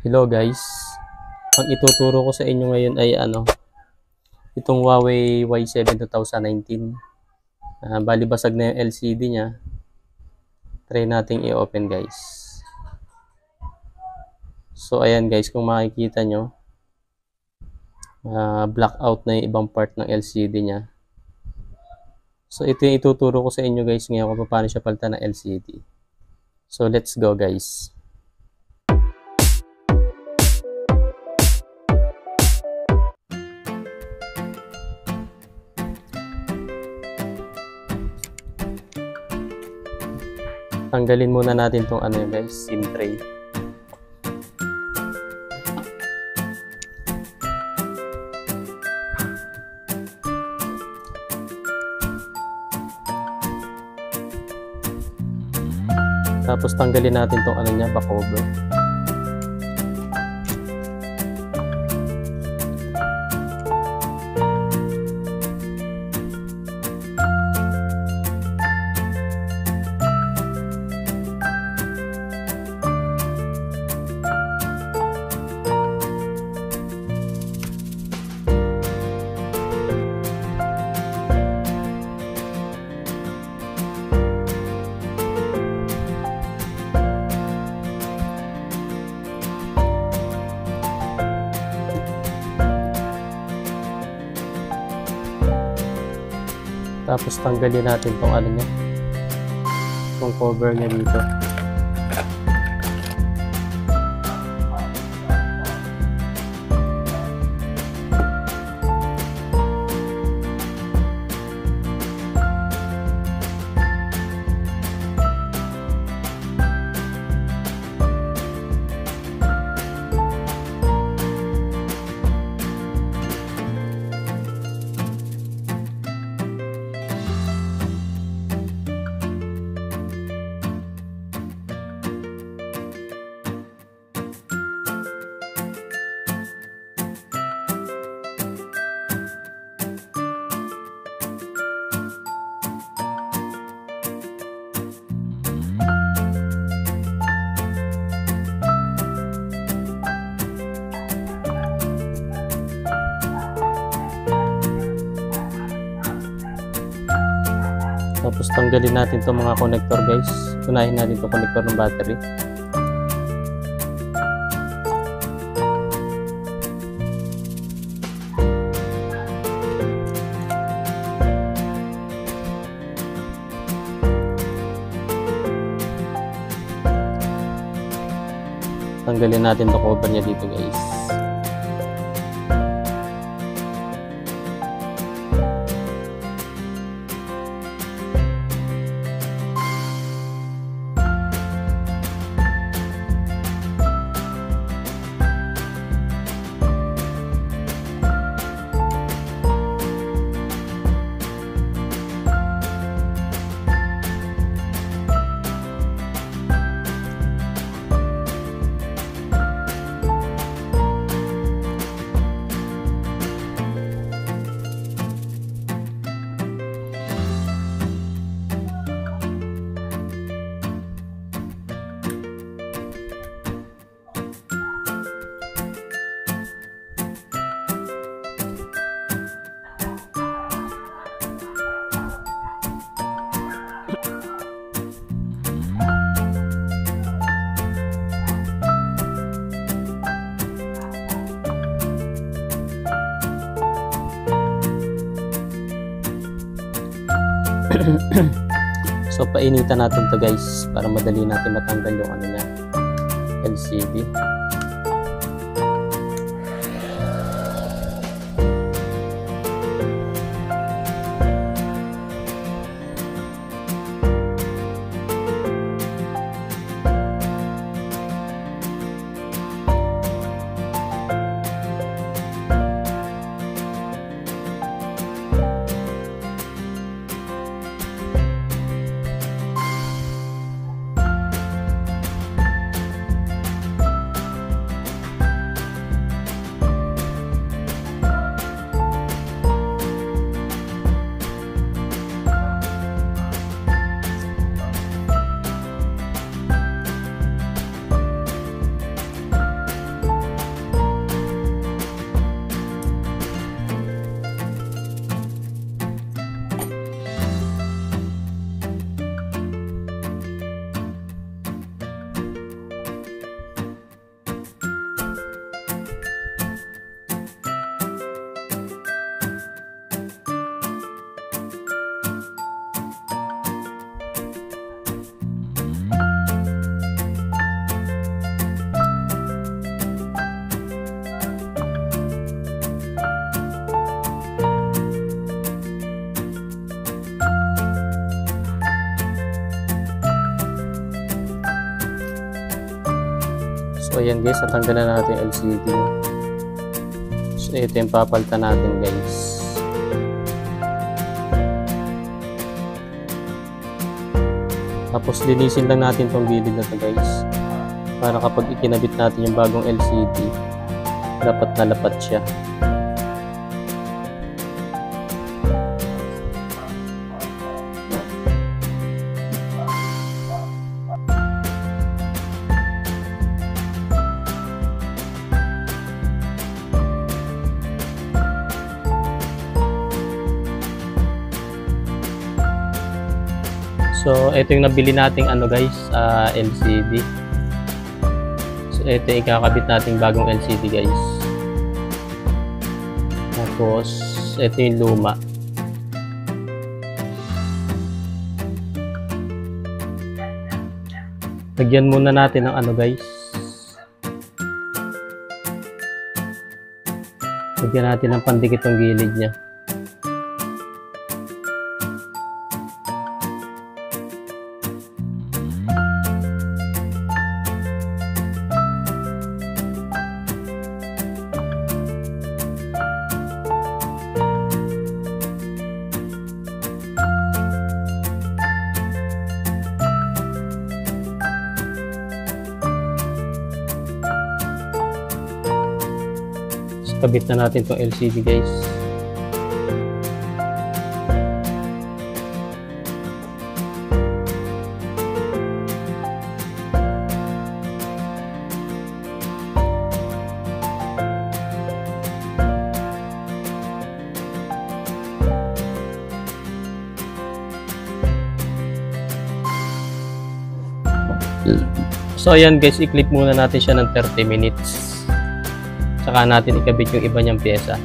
Hello guys, ang ituturo ko sa inyo ngayon ay itong Huawei Y7 2019. Bali basag na yung LCD nya. Try nating i-open guys. So ayan guys, kung makikita nyo, blackout na yung ibang part ng LCD nya. So ito yung ituturo ko sa inyo guys ngayon kung paano siya palitan ng LCD. So let's go guys. Tanggalin muna natin tong guys, SIM tray. Tapos tanggalin natin tong back cover. Tapos tanggalin natin tong tong cover niya dito. Tapos tanggalin natin itong mga connector guys. Unahin natin itong connector ng battery. Tanggalin natin itong cover niya dito guys. So painitan natin to guys para madali natin matanggal yung LCD. So ayan guys, natanggal na natin yung LCD. So ito yung papalitan natin guys. Tapos linisin lang natin tong gilid na to guys, para kapag ikinabit natin yung bagong LCD, dapat nalapat siya. So, ito yung nabili nating ano guys, LCD. So, ito yung ikakabit nating bagong LCD guys. Tapos, ito yung luma. Lagyan muna natin ng ano guys. Lagyan natin ng pandikit ng gilid niya. Kabit na natin itong LCD guys. So ayan guys, i-clip muna natin siya ng 30 minutes. Saka natin ikabit yung iba niyang pyesa.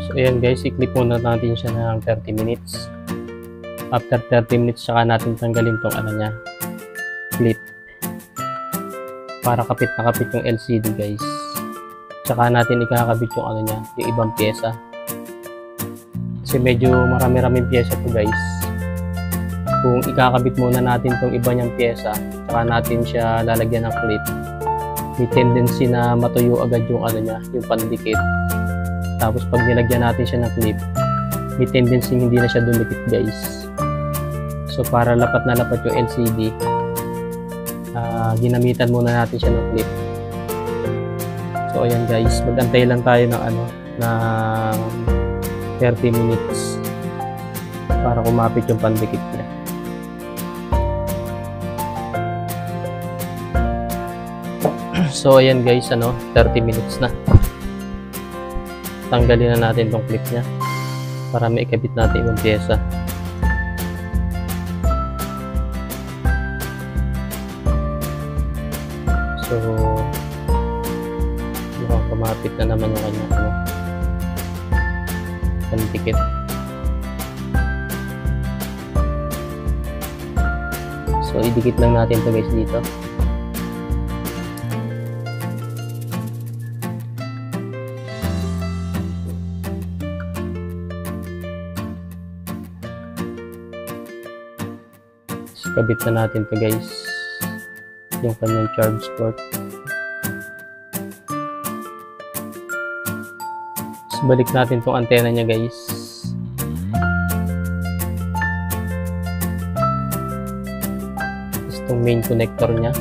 So ayan guys, i-clip muna natin siya ng 30 minutes. After 30 minutes, saka natin tanggalin tong ano niya, clip, para kapit na kapit yung LCD guys. Tsaka natin ikakabit yung ano niya, yung ibang pyesa, kasi medyo marami-raming pyesa to guys. Kung ikakabit muna natin tong iba niyang pyesa, tsaka natin siya lalagyan ng clip, may tendency na matuyo agad yung ano niya, yung pandikit. Tapos pag nilagyan natin siya ng clip, may tendency hindi na siya dumikit guys. So para lapat na lapat yung LCD, ginamitan muna natin siya ng clip. So ayan guys, magantay lang tayo ng ano, ng 30 minutes para kumapit yung pandikit niya. So ayan guys, 30 minutes na. Tanggalin na natin tong clip niya para may ikabit natin yung pyesa. So, mukhang kumapit na naman yung kanyang pandikit. So, idikit lang natin ito guys dito. So, kabit na natin ito guys, yung kanyang charge port. So, balik natin tong antena niya guys. Tapos itong main connector niya.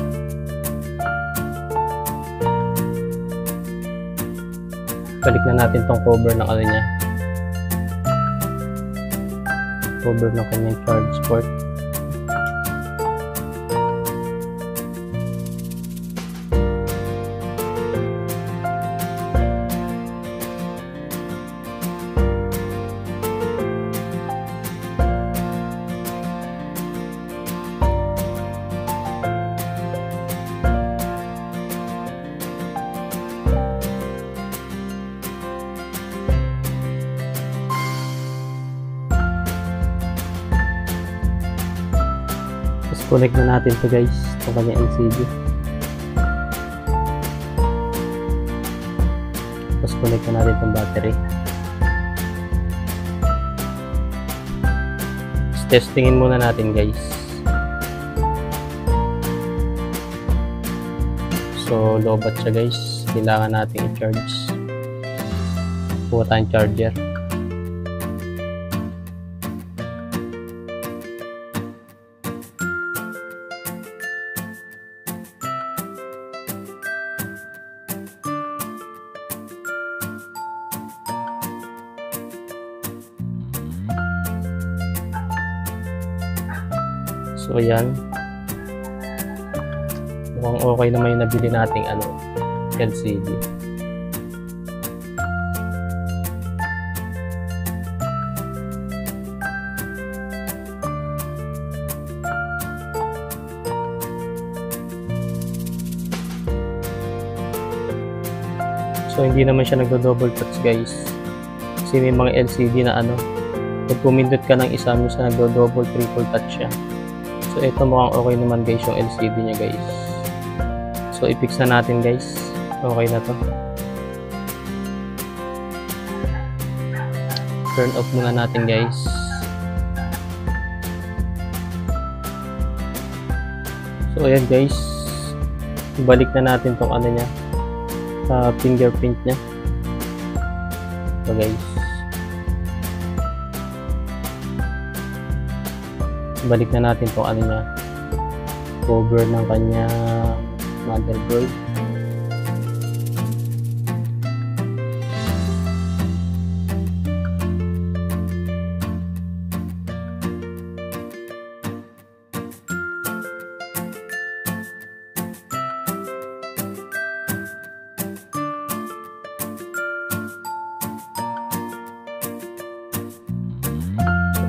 Balik na natin tong cover ng ano niya, cover ng kanyang charge port. Connect na natin to guys, itong kanya LCD. Tapos connect na natin itong battery. Tapos testingin muna natin guys. So lobat siya guys, kailangan natin i-charge. Kuha tayong charger. So yan, mukhang okay naman yung nabili nating LCD. So hindi naman siya nagdo-double touch guys, kasi may mga LCD na pag pumindot ka ng isa, minsan nagdo-double triple touch siya. So ito mukhang okay naman guys yung LCD niya guys. So i-fix na natin guys. Okay na to. Turn off muna natin guys. So ayan guys. Balik na natin tong niya. Sa fingerprint niya. So guys. Balik na natin itong niya, cover ng kanyang motherboard.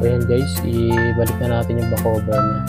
Ayan guys, ibalik na natin yung back cover niya.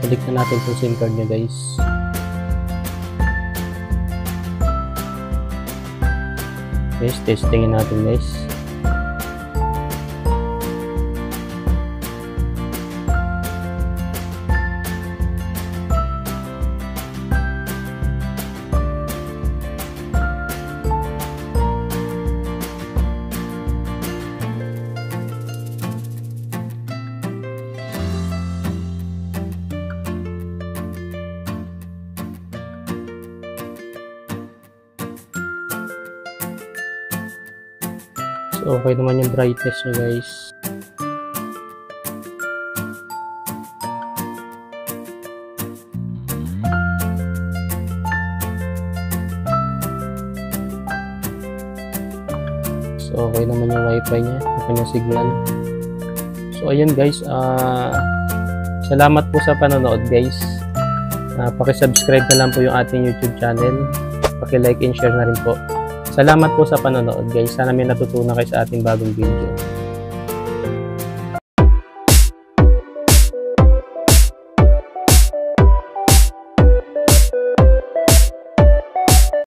Balik na natin yung SIM card niya guys. Guys, testingin natin guys. So, okay naman yung brightness niya guys. So, okay naman yung wifi niya, yung kanyang signal. So, ayun guys, salamat po sa panonood guys. Paki-subscribe na lang po yung ating YouTube channel. Paki-like and share na rin po. Salamat po sa panonood guys. Sana may natutunan kayo sa ating bagong video.